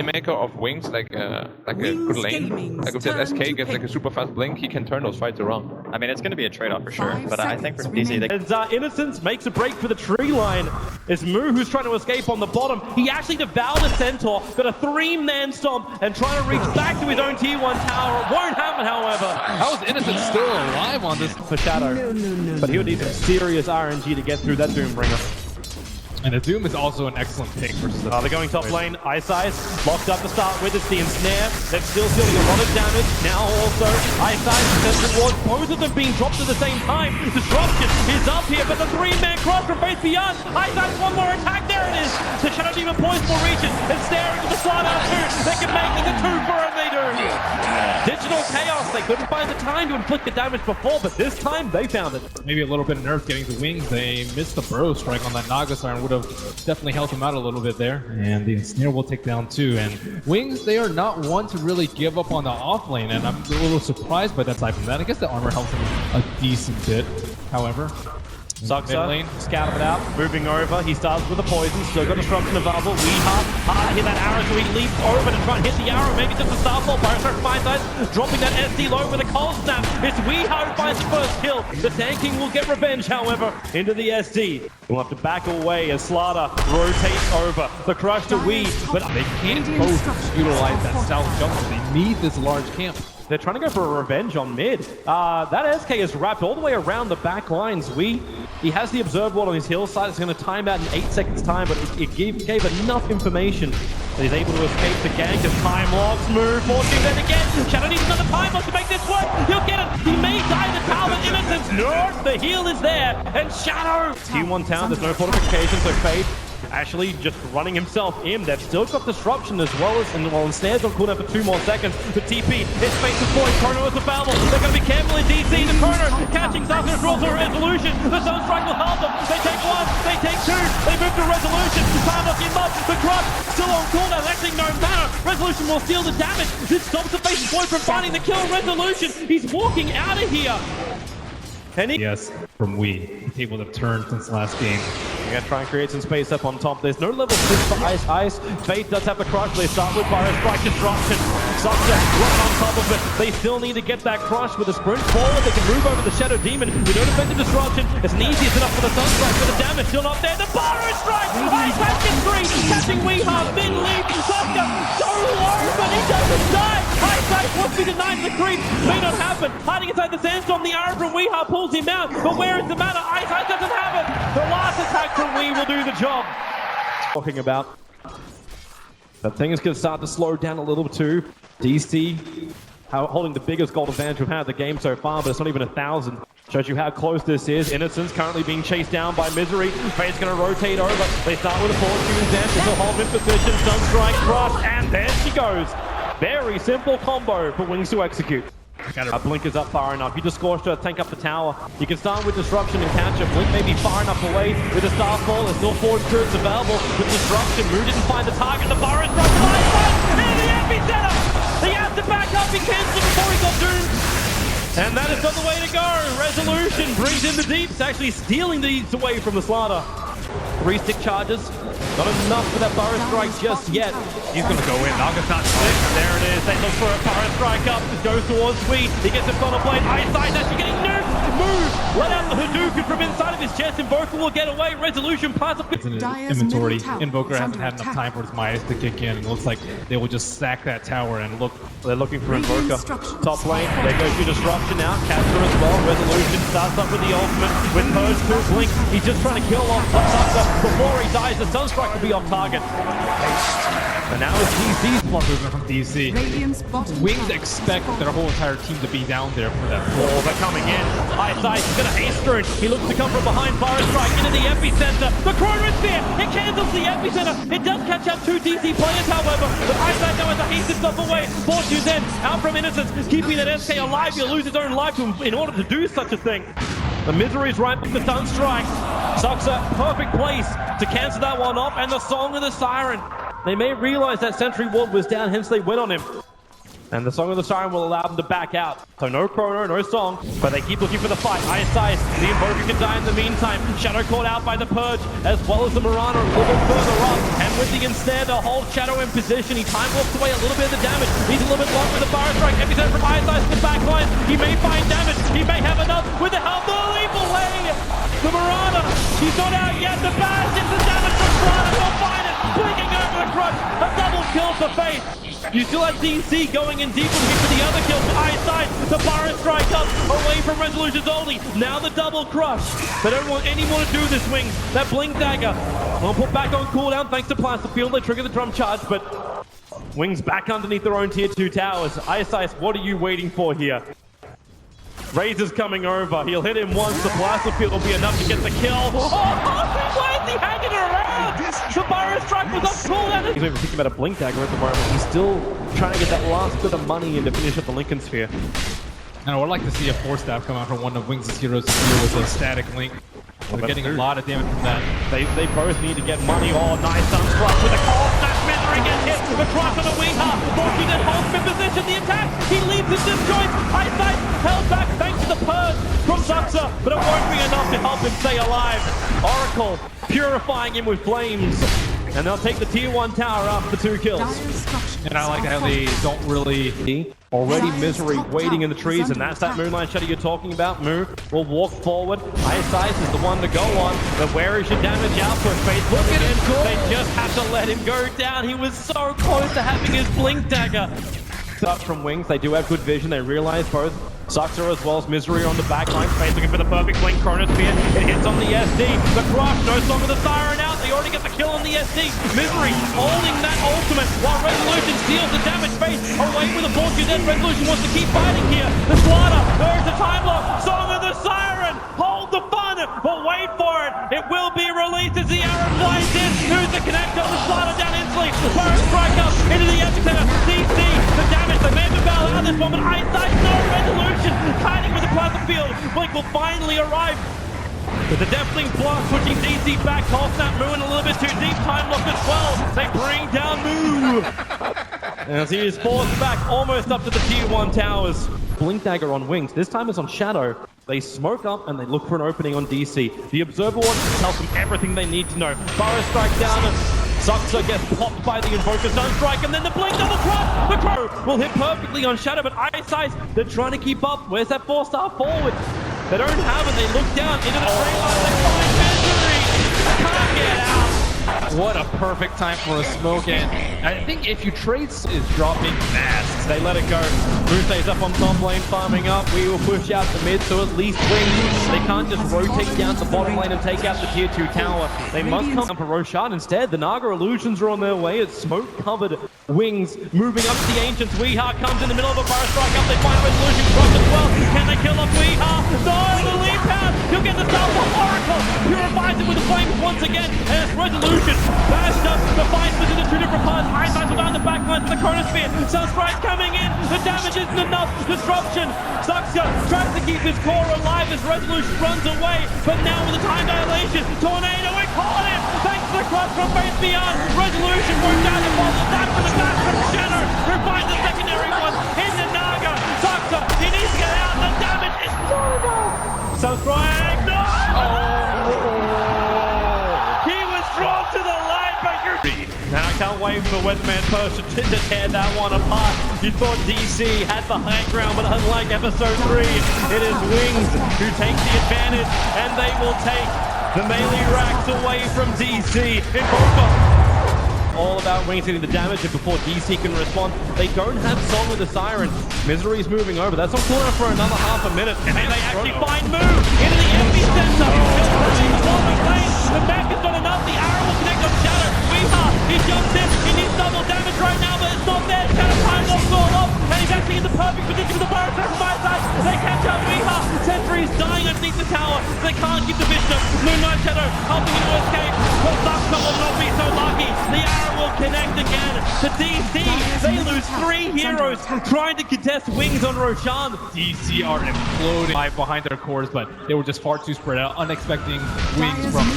playmaker of Wings, like a good lane. Like if this SK gets like a super fast blink, he can turn those fights around. I mean, it's going to be a trade-off for sure, but I think for DC, they... And Innocence makes a break for the tree line. It's Moo who's trying to escape on the bottom. He actually devoured a Centaur, got a 3-man stomp, and trying to reach back to his own tier 1 tower. It won't happen, however. How is Innocence still alive on this? For Shadow. But he would need some serious RNG to get through that Doombringer. And the Doom is also an excellent pick versus the... They're going top lane. Ice locked up to start with. It's the ensnare. They're still dealing a lot of damage. Now also, Ice sends towards both of them being dropped at the same time. Disruption is up here, but the 3-man cross from Faith Beyond. Ice one more attack. There it is. The Shadow Demon points for reaches and staring at the slide out 2. They can make it the 2 for and they do. Digital Chaos. They couldn't find the time to inflict the damage before, but this time they found it. Maybe a little bit of nerf getting the Wings. They missed the burrow strike on that Naga Siren. Would have definitely helped him out a little bit there. And the Ensnare will take down 2. And Wings, they are not one to really give up on the off lane, and I'm a little surprised by that type of that. I guess the armor helps him a decent bit, however. Saksa, scouting it out, moving over. He starts with the poison, still got Disruption available. Weehawk, hit that arrow, so he leaps over to try and hit the arrow. Maybe just a starfall. Pyrostrike from my side, dropping that SD low with a cold snap. It's Weehawk who finds the first kill. The tanking will get revenge, however, into the SD. We'll have to back away as Slaughter rotates over. The crush to Wee, but they can't both utilize that south jungle. They need this large camp. They're trying to go for a revenge on mid. That SK is wrapped all the way around the back lines. He has the observed wall on his hill side. It's going to time out in 8 seconds time, but it gave enough information that he's able to escape the gank as time locks. Move, fortune then again. Shadow needs another time lock to make this work. He'll get it. He may die the tower. Innocence. No, the heal is there. And Shadow. T1 town, there's no fortification, so Faith actually just running himself in. They've still got Disruption as well as, and while Snare's on cooldown for 2 more seconds. The TP, his face is void, Chrono is available. They're going to be careful in DC. The Chrono catching Saksa draws a resolution. The Sunstrike will help them. They take 1, they take 2, they move to resolution. Time locking him up. The Crush still on cooldown, actually no matter. Resolution will steal the damage. This stops the face void from finding the kill. Resolution, he's walking out of here. Yes, from Wee. Able to turn since last game. We're gonna try and create some space up on top. There's no level 6 for Ice. Faith does have the crush. They start with Pyrostrike Disruption. Saksa right on top of it. They still need to get that crush with a sprint forward. They can move over the Shadow Demon. We don't affect the Disruption. It's an easiest enough for the Sunstrike, but the damage still not there. The Pyrostrike! Ice gets 3, catching Weehawk, then leap. Saksa so low, but he doesn't die. Ice wants to be denied the creep. May not happen. Hiding inside the sandstorm, the arrow from Weehawk pulls him out. But where is the matter? Ice doesn't have it. The last attack from Wee will do the job. Talking about that thing is going to start to slow down a little too. DC holding the biggest gold advantage we've had in the game so far, but it's not even 1,000. Shows you how close this is. Innocence currently being chased down by Misery. Fate's going to rotate over. They start with a Fortune Dance. She'll hold in position. Sunstrike, Crush, and there she goes. Very simple combo for Wings to execute. Blink is up far enough. You just scorched her, tank up the tower. You can start with Disruption and catch her. Blink may be far enough away with a Starfall. There's still forward spirits available with Disruption. Moo didn't find the target. The bar is right. And the epicenter! He has to back up. He cancels it before he got doomed. And that is not the way to go. Resolution brings in the deeps, actually stealing the deeps away from the Slaughter. 3 stick charges. Not enough for that Burrow Strike just yet. He's going to go in. Naga's not slick. There it is. They look for a Burrow Strike up. Goes towards Sweet. He gets a Thunder Blade. Ice actually getting nerfed. Move. Let out the Hadouken from inside of his chest. Invoker will get away. Resolution pass up. It's in his inventory. Invoker hasn't had enough time for his Midas to kick in. It looks like they will just sack that tower and look. They're looking for Invoker. Top lane. There goes your Disruption out. Capture as well. Resolution starts up with the ultimate. With Purge through Blink. He's just trying to kill off Saksa before he dies. The Sunstrike will be off target. And now it's DC's movement from DC. Wings expect their whole entire team to be down there for that. Oh, they're coming in. Ice is going to haste through. He looks to come from behind. Fire Strike into the epicenter. The corner is there. It cancels the epicenter. It does catch up 2 DC players, however. But Ice now has to haste himself away. Fortune then out from Innocence, keeping that SK alive. He'll lose his own life in order to do such a thing. The Misery's right with the Sunstrike. Saksa, perfect place to cancel that one off. And the Song of the Siren. They may realize that Sentry Ward was down, hence they went on him. And the Song of the Siren will allow them to back out. So no Chrono, no Song, but they keep looking for the fight. Ice, the Invoker can die in the meantime. Shadow caught out by the Purge, as well as the Mirana a little further up. And with the Ensnare, they'll hold Shadow in position. He time walks away a little bit of the damage. He's a little bit locked with the Fire Strike. Every time from Ice to the back line. He may find damage. He may have enough with the help. The leap away. The Mirana, he's not out yet. The Bash is the damage from Slaughter. They'll find it. Blinking over the Crush. A double kill for Fate. You still have DC going in deep with him for the other kill. Ice, the Fire Strike up away from Resolution's ulti. Now the double crush. They don't want any more to do this, Wings. That Blink Dagger will put back on cooldown thanks to Plasterfield. They trigger the drum charge, but Wings back underneath their own tier 2 towers. Ice, what are you waiting for here? Razor's coming over. He'll hit him once. The Plasterfield will be enough to get the kill. Why is he hanging around? The Fire Strike was on cooldown. He's even thinking about a Blink Dagger at the moment. He's still trying to get that last bit of money in to finish up the Lincoln Sphere. And I would like to see a 4-staff come out from one of Wings' heroes here with a static link. We're getting a lot of damage from that. They both need to get money. Oh, nice Sunstruck with a call. Snap Misery gets hit. The cross on the Weeha. Morky that holds in position. The attack. He leaves his disjoint. Eyesight held back thanks to the Purge from Saksa, but it won't be enough to help him stay alive. Oracle purifying him with flames. And they'll take the tier 1 tower after 2 kills. And I like how they don't really... Already Misery waiting in the trees, and that's that Moonlight Shadow you're talking about. Moo will walk forward. Ice is the one to go on, but where is your damage output? Faith looking in. They just have to let him go down. He was so close to having his Blink Dagger. Up from Wings, they do have good vision. They realize both Saksa as well as Misery on the back line. Faith looking for the perfect blink. Chronosphere, it hits on the SD. The Crush, no Song of the Siren out. They already get the kill on the SD. Misery holding that ultimate while Resolution steals the damage. Faith away with a fortune. Then Resolution wants to keep fighting here. The Slaughter, there's the time lock. Song of the Siren, hold the fun, but wait for it. It will be released as the arrow flies in. Who's the connector? The Slaughter down instantly. Fire Strike up into the epicenter. DC, the damage. They may have bailed out this moment. Eyesight, no Resolution. Kiting with the Plasterfield. Blink will finally arrive. With the Deathling Blast pushing DC back. Call Snap Moo in a little bit too deep. Time lock as well. They bring down Moo. As he is forced back almost up to the tier 1 towers. Blink Dagger on Wings. This time it's on Shadow. They smoke up and they look for an opening on DC. The Observer Watch tells them everything they need to know. Fire Strike down. Saksa gets popped by the Invoker Sunstrike, and then the Blink double cross! The Crow will hit perfectly on Shadow, but Ice, they're trying to keep up. Where's that 4-star forward? They don't have it. They look down into the frame line. They find Misery. Can't get out. What a perfect time for a smoke, and I think if you trade is dropping fast. They let it go. Ruse's up on top lane, farming up. We will push out the mid, so at least Wings. They can't just rotate down to bottom lane and take out the tier 2 tower. They must come for Roshan instead. The Naga illusions are on their way. It's smoke-covered Wings moving up to the Ancients. Weeha comes in the middle of a Fire Strike up. They find Resolution Crush as well. Can they kill off Weeha? No, the leap out. He'll get the start for Oracle. Purifies it with the flames once again. And it's Resolution bashed up. The fight between the 2 different parts. Ice will down the back line to the Chronosphere. Sunstrike coming in. The damage isn't enough. Disruption. Saksa tries to keep his core alive as Resolution runs away. But now with the time dilation, Tornado, we caught him. Thanks to the crush from Faith Beyond. Resolution worked out the ball. Back for the back from Shadow, who finds the secondary one in the Naga. Saksa, he needs to get out. The damage is horrible. Sunstrike, no! He was drawn to the line, but you're... Now I can't wait for Weatherman Person to tear that one apart. You thought DC had the high ground, but unlike episode 3, it is Wings who take the advantage, and they will take the melee racks away from DC. Invoker all about Wings hitting the damage, and before DC can respond, they don't have Song of the Siren. Misery's moving over. That's on corner for another half a minute, and then they actually find Moo into the epicenter. The back is not enough. The arrow will connect on Shadow. Weeha, he jumps in. He needs double damage right now, but it's not there. Shadow time locks all up, and he's actually in the perfect position for the Fire Strike from my side. They catch up Weeha. Sentry's dying underneath the tower. They can't keep the vision up. Moonlight Shadow helping him to escape. But Saksa will not be so lucky. The arrow will connect again to DC. They lose 3 heroes trying to contest Wings on Roshan. DC are imploding behind their cores, but they were just far too spread out, unexpecting Wings from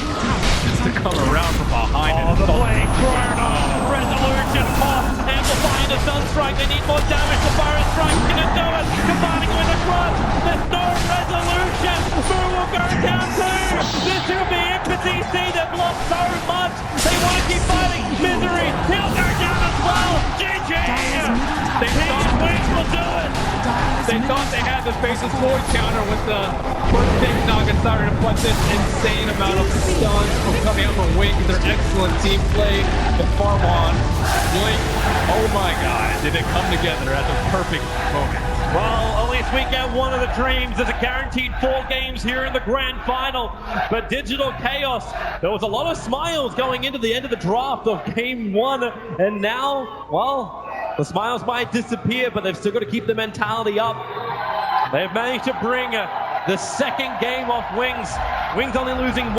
just to come around from behind. Oh, the Blade Chrono! Resolution off, and the find a Sunstrike. They need more damage. The Fire Strike gonna do it. Combining with a Crush. There's no resolution. Moo will go down too. This will be Empathy C that blocked so much. They want to keep fighting. Misery. He'll go down as well. GG. They thought Wings will do it. They thought they had the Faceless Void counter with the first big Nagasari to put this insane amount of stuns from coming out from Wings. Their excellent team play. And Farmon, Blink, oh my god, did it come together at the perfect moment. Well, at least we get one of the dreams. There's a guaranteed 4 games here in the grand final. But Digital Chaos, there was a lot of smiles going into the end of the draft of game 1. And now, well, the smiles might disappear, but they've still got to keep the mentality up. They've managed to bring the second game off Wings. Wings only losing